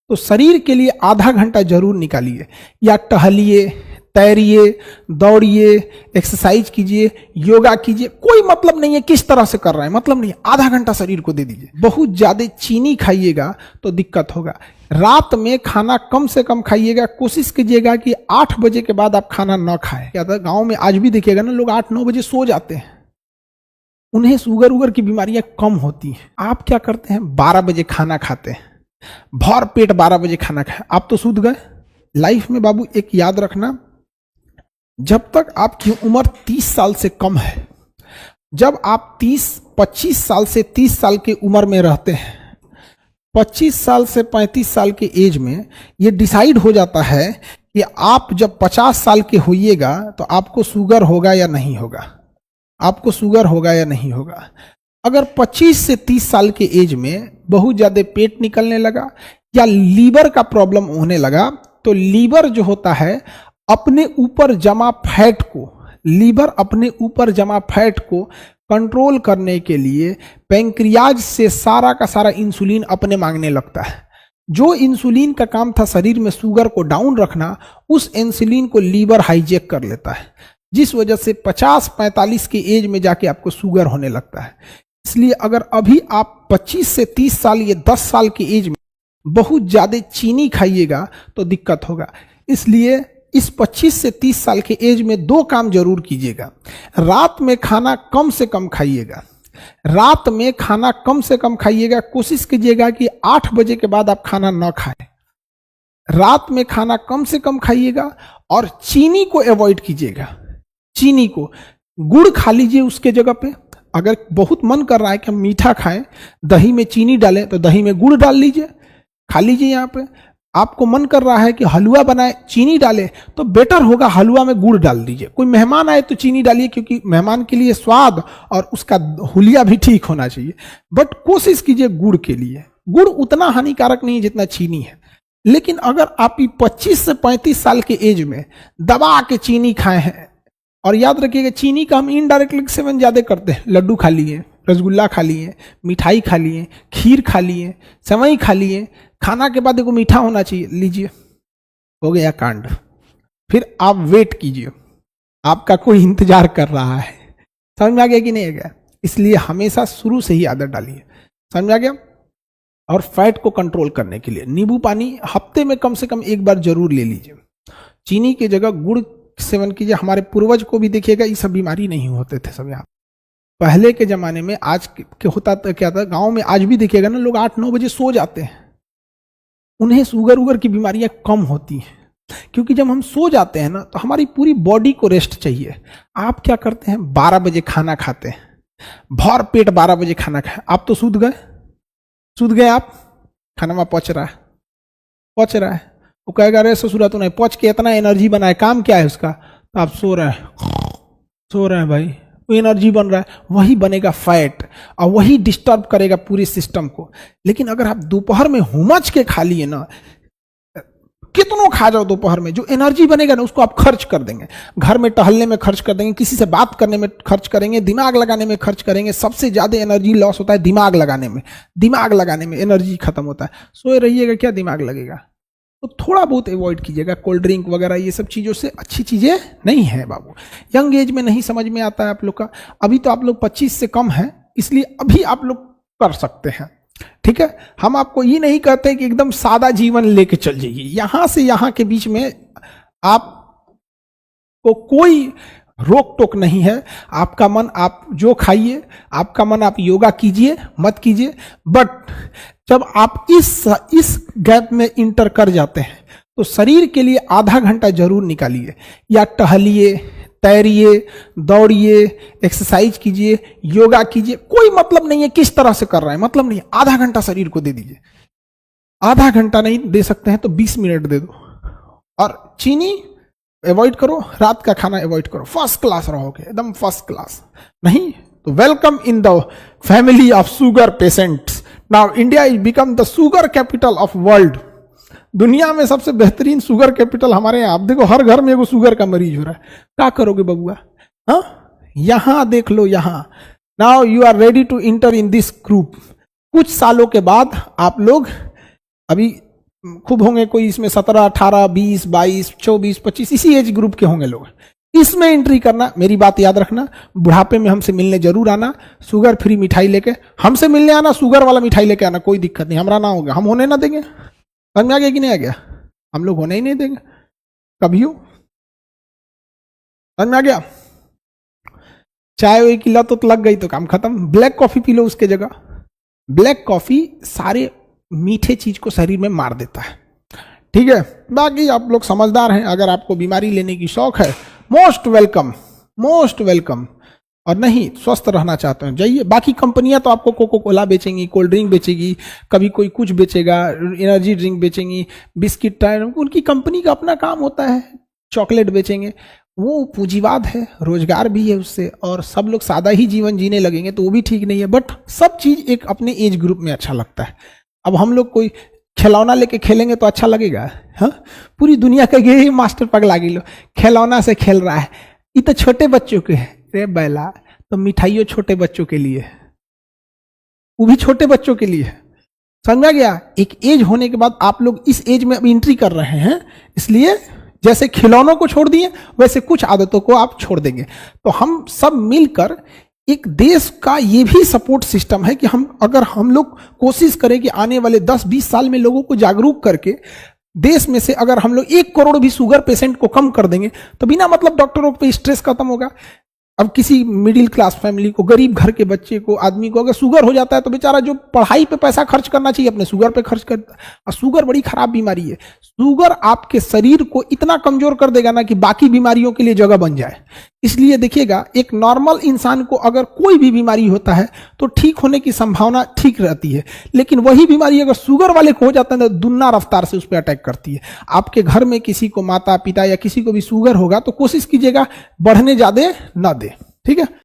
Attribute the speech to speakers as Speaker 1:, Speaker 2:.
Speaker 1: तो शरीर के लिए आधा घंटा जरूर निकालिए, या टहलिए, तैरिए, दौड़िए, एक्सरसाइज कीजिए, योगा कीजिए, कोई मतलब नहीं है किस तरह से कर रहे हैं, मतलब नहीं है, आधा घंटा शरीर को दे दीजिए। बहुत ज्यादा चीनी खाइएगा तो दिक्कत होगा। रात में खाना कम से कम खाइएगा, कोशिश कीजिएगा कि 8 बजे के बाद आप खाना ना खाएं। क्या था, गांव में आज भी देखिएगा ना, लोग 8-9 बजे सो जाते हैं, उन्हें शुगर उगर की बीमारियां कम होती हैं। आप क्या करते हैं, 12 बजे खाना खाते हैं, भर पेट 12 बजे खाना खाए, आप तो सूद गए। लाइफ में बाबू एक याद रखना, जब तक आपकी उम्र 30 साल से कम है, जब आप 25 साल से 30 साल की उम्र में रहते हैं, 25 साल से 35 साल के एज में ये डिसाइड हो जाता है कि आप जब 50 साल के होइएगा तो आपको शुगर होगा या नहीं होगा, आपको शुगर होगा या नहीं होगा। अगर 25 से 30 साल के एज में बहुत ज़्यादा पेट निकलने लगा या लीवर का प्रॉब्लम होने लगा, तो लीवर जो होता है अपने ऊपर जमा फैट को, लीवर अपने ऊपर जमा फैट को कंट्रोल करने के लिए पैंक्रियाज से सारा का सारा इंसुलिन अपने मांगने लगता है। जो इंसुलिन का काम था शरीर में शुगर को डाउन रखना, उस इंसुलिन को लीवर हाईजैक कर लेता है, जिस वजह से 50-45 की एज में जाके आपको शुगर होने लगता है। इसलिए अगर अभी आप 25 से 30 साल या 10 साल की एज में बहुत ज़्यादा चीनी खाइएगा तो दिक्कत होगा। इसलिए इस 25 से 30 साल के एज में 2 काम जरूर कीजिएगा। रात में खाना कम से कम खाइएगा, रात में खाना कम से कम खाइएगा, कोशिश कीजिएगा कि 8 बजे के बाद आप खाना ना खाएं। रात में खाना कम से कम खाइएगा और चीनी को अवॉइड कीजिएगा। चीनी को, गुड़ खा लीजिए उसके जगह पे। अगर बहुत मन कर रहा है कि हम मीठा खाएं, दही में चीनी डालें, तो दही में गुड़ डाल लीजिए, खा लीजिए। यहाँ पे आपको मन कर रहा है कि हलवा बनाए, चीनी डाले, तो बेटर होगा हलवा में गुड़ डाल दीजिए। कोई मेहमान आए तो चीनी डालिए, क्योंकि मेहमान के लिए स्वाद और उसका हुलिया भी ठीक होना चाहिए। बट कोशिश कीजिए गुड़ के लिए। गुड़ उतना हानिकारक नहीं है जितना चीनी है। लेकिन अगर आप 25 से 35 साल के एज में दबा के चीनी खाए हैं, और याद रखिएगा चीनी का हम इनडायरेक्टली सेवन ज्यादा करते हैं। लड्डू खा लिए, रसगुल्ला खा लिए, मिठाई खा लिए, खीर खा लिए, सेवई खा लिए, खाना के बाद देखो मीठा होना चाहिए, लीजिए, हो गया कांड। फिर आप वेट कीजिए, आपका कोई इंतजार कर रहा है। समझ में आ गया कि नहीं आ गया? इसलिए हमेशा शुरू से ही आदत डालिए। समझ में आ गया? और फैट को कंट्रोल करने के लिए नींबू पानी हफ्ते में कम से कम 1 बार जरूर ले लीजिए। चीनी की जगह गुड़ सेवन कीजिए। हमारे पूर्वज को भी देखिएगा, ये सब बीमारी नहीं होते थे सब। यहाँ पहले के जमाने में, आज के होता क्या था, गांव में आज भी देखिएगा ना, लोग 8-9 बजे सो जाते हैं, उन्हें शुगर उगर की बीमारियां कम होती हैं। क्योंकि जब हम सो जाते हैं ना, तो हमारी पूरी बॉडी को रेस्ट चाहिए। आप क्या करते हैं, 12 बजे खाना खाते हैं, भर पेट 12 बजे खाना खाए, आप तो सूद गए आप, खाना में पच रहा है। वो कहेगा अरे ससुरा तो नहीं पच के इतना एनर्जी बनाए, काम क्या है उसका, तो आप सो रहे हैं भाई, वो एनर्जी बन रहा है, वही बनेगा फैट और वही डिस्टर्ब करेगा पूरे सिस्टम को। लेकिन अगर आप दोपहर में हुमच के खा लिए ना, कितनों खा जाओ दोपहर में, जो एनर्जी बनेगा ना उसको आप खर्च कर देंगे। घर में टहलने में खर्च कर देंगे, किसी से बात करने में खर्च करेंगे, दिमाग लगाने में खर्च करेंगे। सबसे ज्यादा एनर्जी लॉस होता है दिमाग लगाने में एनर्जी खत्म होता है। सोए रहिएगा, क्या दिमाग लगेगा? तो थोड़ा बहुत अवॉइड कीजिएगा कोल्ड ड्रिंक वगैरह, ये सब चीज़ों से अच्छी चीज़ें नहीं है बाबू। यंग एज में नहीं समझ में आता है आप लोग का। अभी तो आप लोग 25 से कम हैं, इसलिए अभी आप लोग कर सकते हैं, ठीक है। हम आपको ये नहीं कहते कि एकदम सादा जीवन लेके चल जाइए। यहां से यहां के बीच में आपको कोई रोक टोक नहीं है। आपका मन आप जो खाइए, आपका मन आप योगा कीजिए मत कीजिए, बट जब आप इस गैप में इंटर कर जाते हैं तो शरीर के लिए आधा घंटा जरूर निकालिए, या टहलिए, तैरिए, दौड़िए, एक्सरसाइज कीजिए, योगा कीजिए। कोई मतलब नहीं है किस तरह से कर रहे हैं, मतलब नहीं है, आधा घंटा शरीर को दे दीजिए। आधा घंटा नहीं दे सकते हैं तो 20 मिनट दे दो। और चीनी अवॉइड करो, रात का खाना अवॉइड करो, फर्स्ट क्लास रहोगे, एकदम फर्स्ट क्लास। नहीं तो welcome in the family of sugar patients. Now India is become the sugar capital of world. दुनिया में सबसे बेहतरीन शुगर कैपिटल हमारे यहाँ। आप देखो हर घर में एगो शुगर का मरीज हो रहा है, क्या करोगे बबुआ? हाँ, यहां देख लो, यहां। Now you are ready to enter in this group. कुछ सालों के बाद आप लोग, अभी खूब होंगे कोई इसमें 17, 18, 20, 22, 24, 25 इसी एज ग्रुप के होंगे लोग। इसमें एंट्री करना, मेरी बात याद रखना, बुढ़ापे में हमसे मिलने जरूर आना, शुगर फ्री मिठाई लेके हमसे मिलने आना, शुगर वाला मिठाई लेके आना, कोई दिक्कत नहीं, हमारा ना होगा, हम होने ना देंगे। समझ में आ गया कि नहीं आ गया? हम लोग होने ही नहीं देंगे कभी हो। समझ में आ गया? चाय वाय की लत तो लग गई तो काम खत्म, ब्लैक कॉफी पी लो उसके जगह। ब्लैक कॉफी सारे मीठे चीज को शरीर में मार देता है, ठीक है। बाकी आप लोग समझदार हैं, अगर आपको बीमारी लेने की शौक है, मोस्ट वेलकम, मोस्ट वेलकम। और नहीं स्वस्थ रहना चाहते हैं जाइए। बाकी कंपनियां तो आपको कोको कोला बेचेंगी, कोल्ड ड्रिंक बेचेगी, कभी कोई कुछ बेचेगा, एनर्जी ड्रिंक बेचेंगी, बिस्किट टायर, उनकी कंपनी का अपना काम होता है, चॉकलेट बेचेंगे, वो पूंजीवाद है, रोजगार भी है उससे, और सब लोग सादा ही जीवन जीने लगेंगे तो वो भी ठीक नहीं है। बट सब चीज एक अपने एज ग्रुप में अच्छा लगता है। अब हम लोग कोई खिलौना लेके खेलेंगे तो अच्छा लगेगा? हाँ, पूरी दुनिया का यही मास्टर पगला गिलो खिलौना से खेल रहा है, ये तो छोटे बच्चों के है। रे बैला, तो मिठाइयों छोटे बच्चों के लिए, वो भी छोटे बच्चों के लिए। समझा गया? एक एज होने के बाद आप लोग इस एज में अब एंट्री कर रहे हैं, इसलिए जैसे खिलौनों को छोड़ दिए वैसे कुछ आदतों को आप छोड़ देंगे। तो हम सब मिलकर एक देश का ये भी सपोर्ट सिस्टम है कि अगर हम लोग कोशिश करें कि आने वाले 10-20 साल में लोगों को जागरूक करके देश में से अगर हम लोग 1 करोड़ भी शुगर पेशेंट को कम कर देंगे तो बिना मतलब डॉक्टरों पे स्ट्रेस खत्म होगा। अब किसी मिडिल क्लास फैमिली को, गरीब घर के बच्चे को, आदमी को अगर शुगर हो जाता है तो बेचारा जो पढ़ाई पे पैसा खर्च करना चाहिए अपने शुगर पे खर्च करता है। और शुगर बड़ी खराब बीमारी है। शुगर आपके शरीर को इतना कमजोर कर देगा ना कि बाकी बीमारियों के लिए जगह बन जाए। इसलिए देखिएगा, एक नॉर्मल इंसान को अगर कोई भी बीमारी होता है तो ठीक होने की संभावना ठीक रहती है, लेकिन वही बीमारी अगर शुगर वाले को हो जाता है तो दुगना रफ्तार से उस पर अटैक करती है। आपके घर में किसी को, माता पिता या किसी को भी शुगर होगा तो कोशिश कीजिएगा बढ़ने ज्यादा ना दे, ठीक है।